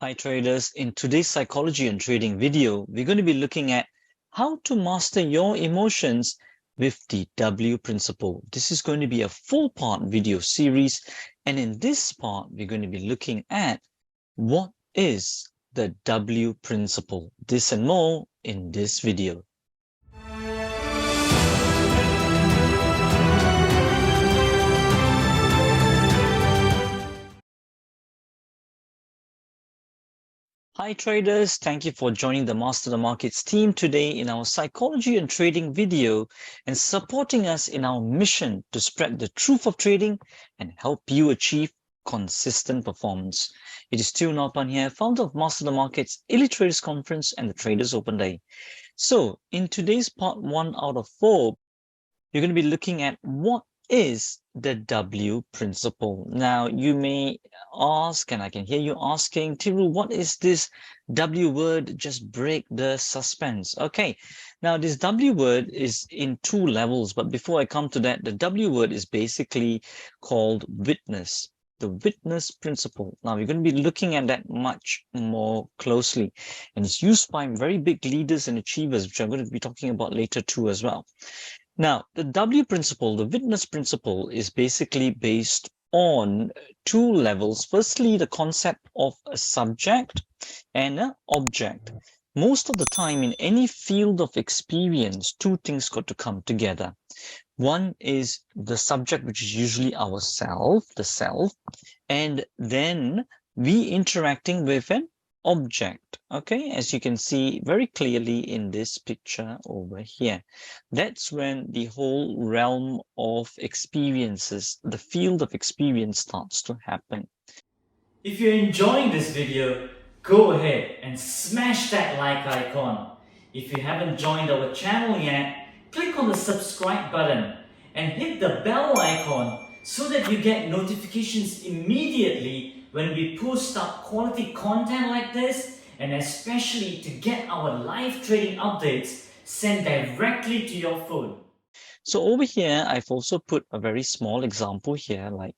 Hi traders, in today's psychology and trading video, we're going to be looking at how to master your emotions with the W principle. This is going to be a 4-part video series, and in this part, we're going to be looking at what is the W principle. This and more in this video. Hi traders, thank you for joining the Master the Markets team today in our psychology and trading video and supporting us in our mission to spread the truth of trading and help you achieve consistent performance. It is Stu Norpan here, founder of Master the Markets Elite Traders Conference and the Traders Open Day. So in today's part 1 out of 4, you're going to be looking at what is the W principle. Now, you may ask, and I can hear you asking, Tiru, what is this W word? Just break the suspense. Okay, now this W word is in 2 levels, but before I come to that, the W word is basically called witness. The witness principle. Now, we're going to be looking at that much more closely, and it's used by very big leaders and achievers, which I'm going to be talking about later too as well. Now, the W principle, the witness principle, is basically based on 2 levels. Firstly, the concept of a subject and an object. Most of the time in any field of experience, 2 things got to come together. One is the subject, which is usually ourself, the self, and then we interacting with an object. Okay, as you can see very clearly in this picture over here. That's when the whole realm of experiences, the field of experience starts to happen. If you're enjoying this video, go ahead and smash that like icon. If you haven't joined our channel yet, click on the subscribe button and hit the bell icon so that you get notifications immediately when we post up quality content like this, and especially to get our live trading updates sent directly to your phone. So over here, I've also put a very small example here, like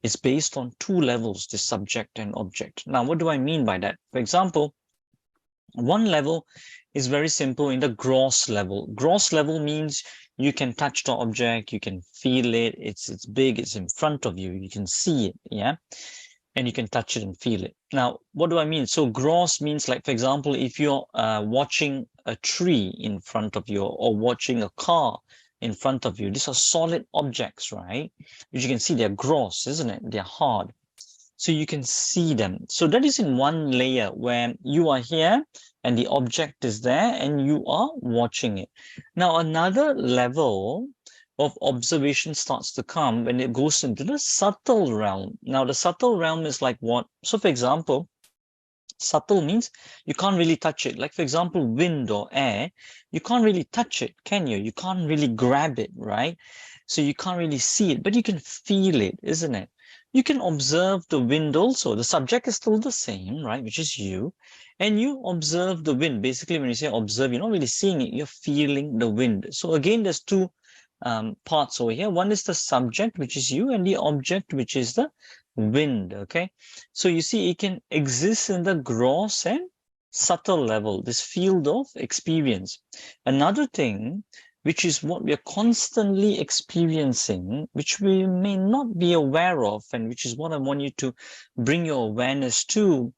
it's based on 2 levels, the subject and object. Now, what do I mean by that? For example, one level is very simple in the gross level. Gross level means you can touch the object, you can feel it, it's big, it's in front of you, you can see it, yeah? And you can touch it and feel it. Now, what do I mean? So gross means, like, for example, if you're watching a tree in front of you or watching a car in front of you, these are solid objects, right? As you can see, they're gross, isn't it? They're hard. So you can see them. So that is in one layer where you are here and the object is there and you are watching it. Now, another level of observation starts to come when it goes into the subtle realm. Now, the subtle realm is like what? So, for example, subtle means you can't really touch it. Like, for example, wind or air, you can't really touch it, can you? You can't really grab it, right? So you can't really see it, but you can feel it, isn't it? You can observe the wind also. The subject is still the same, right? Which is you. And you observe the wind. Basically, when you say observe, you're not really seeing it, you're feeling the wind. So again, there's 2 parts over here. One is the subject, which is you, and the object, which is the wind. Okay, so you see it can exist in the gross and subtle level, this field of experience. Another thing, which is what we are constantly experiencing, which we may not be aware of, and which is what I want you to bring your awareness to,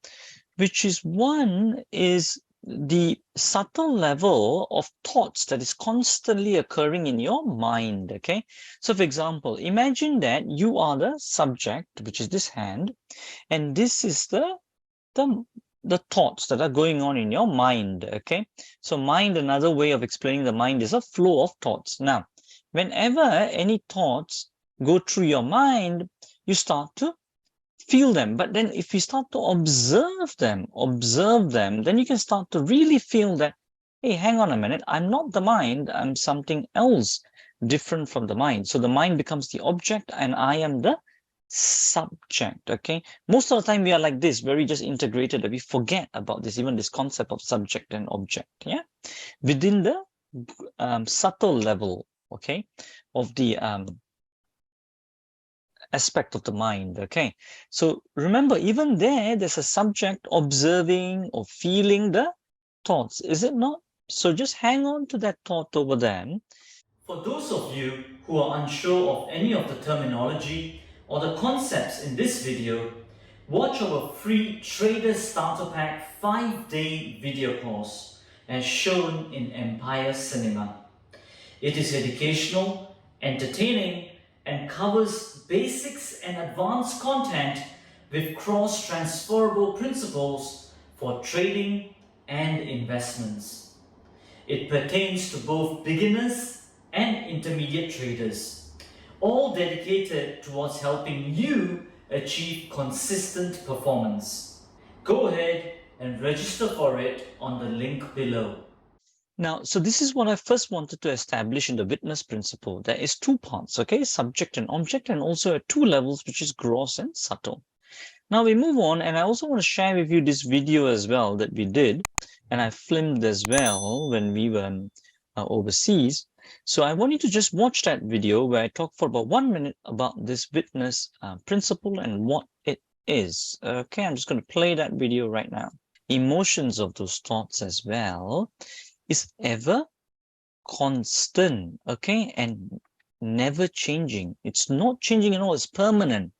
which is one is the subtle level of thoughts that is constantly occurring in your mind. Okay, so for example, imagine that you are the subject, which is this hand, and this is the thoughts that are going on in your mind. Okay, so mind, another way of explaining the mind, is a flow of thoughts. Now, whenever any thoughts go through your mind, you start to feel them. But then if you start to observe them, then you can start to really feel that, hey, hang on a minute, I'm not the mind, I'm something else different from the mind. So the mind becomes the object and I am the subject. Okay, most of the time we are like this, very just integrated, that we forget about this, even this concept of subject and object. Yeah, within the subtle level, okay, of the aspect of the mind. Okay, so remember, even there's a subject observing or feeling the thoughts, is it not? So just hang on to that thought over there. For those of you who are unsure of any of the terminology or the concepts in this video, watch our free Trader Starter Pack 5-day video course as shown in Empire Cinema. It is educational, entertaining, and covers basics and advanced content with cross-transferable principles for trading and investments. It pertains to both beginners and intermediate traders, all dedicated towards helping you achieve consistent performance. Go ahead and register for it on the link below. Now, so this is what I first wanted to establish in the witness principle. There is two parts, okay, subject and object, and also at two levels, which is gross and subtle. Now we move on, and I also want to share with you this video as well that we did, and I filmed as well when we were overseas. So I want you to just watch that video where I talk for about 1 minute about this witness principle and what it is. Okay, I'm just going to play that video right now. Emotions of those thoughts as well is ever constant, okay, and never changing. It's not changing at all. It's permanent.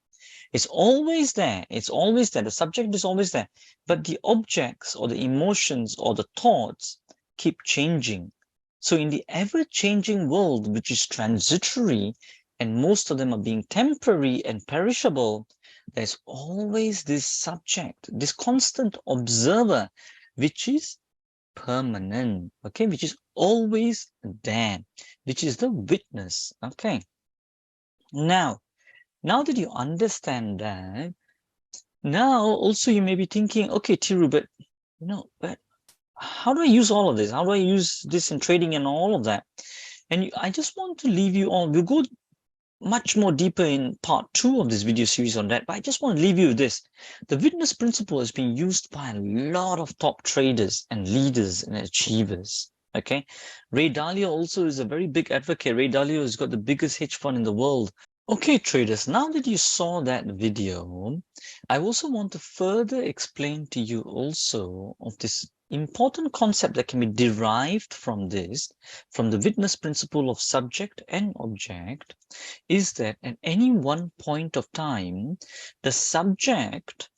It's always there. It's always there. The subject is always there. But the objects or the emotions or the thoughts keep changing. So in the ever-changing world, which is transitory, and most of them are being temporary and perishable, there's always this subject, this constant observer, which is permanent, okay, which is always there, which is the witness, okay. Now that you understand that, now also you may be thinking, okay, Tiru, but but how do I use all of this? How do I use this in trading and all of that? And I just want to leave you on. We'll go much more deeper in part 2 of this video series on that, but I just want to leave you with this. The witness principle has been used by a lot of top traders and leaders and achievers. Okay, Ray Dalio also is a very big advocate. Ray Dalio has got the biggest hedge fund in the world. Okay, traders, now that you saw that video, I also want to further explain to you also of this important concept that can be derived from this, from the witness principle of subject and object, is that at any one point of time, the subject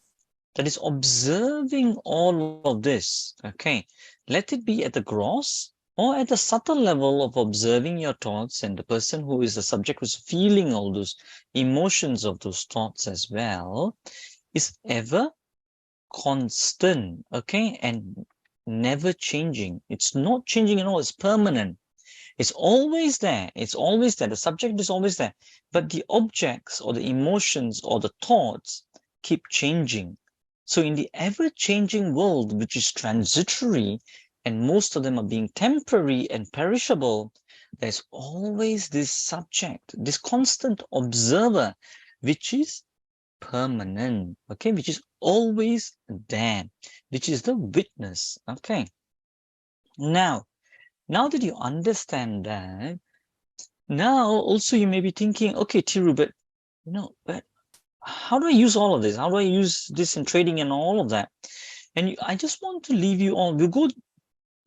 that is observing all of this, okay, let it be at the gross or at the subtle level of observing your thoughts, and the person who is the subject who's feeling all those emotions of those thoughts as well, is ever constant, okay, and never changing. It's not changing at all. It's permanent. It's always there. It's always there. The subject is always there. But the objects or the emotions or the thoughts keep changing. So in the ever-changing world, which is transitory, and most of them are being temporary and perishable, there's always this subject, this constant observer, which is permanent, okay, which is always there, which is the witness, okay. Now that you understand that, now also you may be thinking, okay, Tiru, but but how do I use all of this? How do I use this in trading and all of that? And I just want to leave you on. We'll go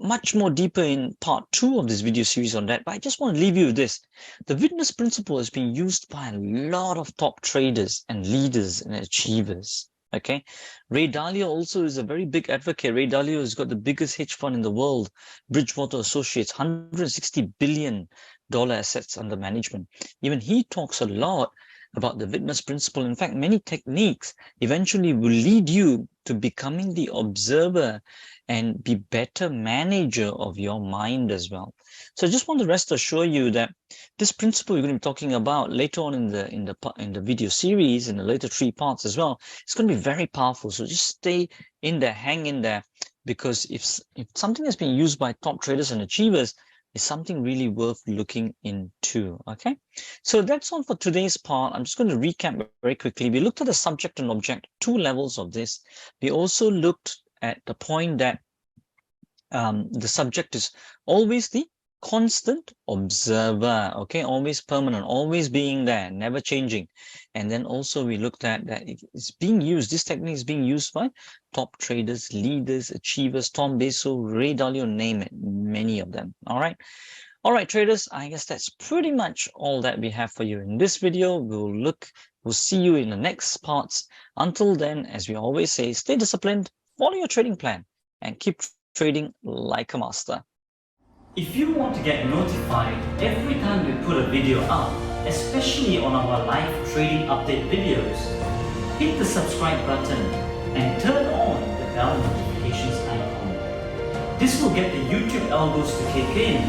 much more deeper in part 2 of this video series on that, but I just want to leave you with this. The witness principle has been used by a lot of top traders and leaders and achievers. Okay, Ray Dalio also is a very big advocate. Ray Dalio has got the biggest hedge fund in the world, Bridgewater Associates, $160 billion assets under management. Even he talks a lot about the witness principle. In fact, many techniques eventually will lead you to becoming the observer and be better manager of your mind as well. So I just want to rest assure you that this principle we're going to be talking about later on in the video series, in the later 3 parts as well, it's going to be very powerful. So just stay in there, hang in there, because if something that's been used by top traders and achievers, is something really worth looking into. Okay, so that's all for today's part. I'm just going to recap very quickly. We looked at the subject and object, 2 levels of this. We also looked at the point that the subject is always the constant observer, okay, always permanent, always being there, never changing. And then also we looked at that it's being used, this technique is being used by top traders, leaders, achievers, Tom Basil, Ray Dalio, name it, many of them. All right, traders, I guess that's pretty much all that we have for you in this video. We'll see you in the next parts. Until then, as we always say, stay disciplined, follow your trading plan, and keep trading like a master. If you want to get notified every time we put a video up, especially on our live trading update videos, hit the subscribe button and turn on the bell notifications icon. This will get the YouTube algos to kick in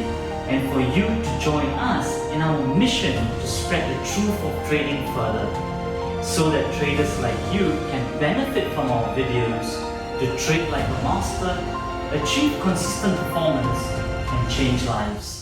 and for you to join us in our mission to spread the truth of trading further, so that traders like you can benefit from our videos to trade like a master, achieve consistent performance, and change lives.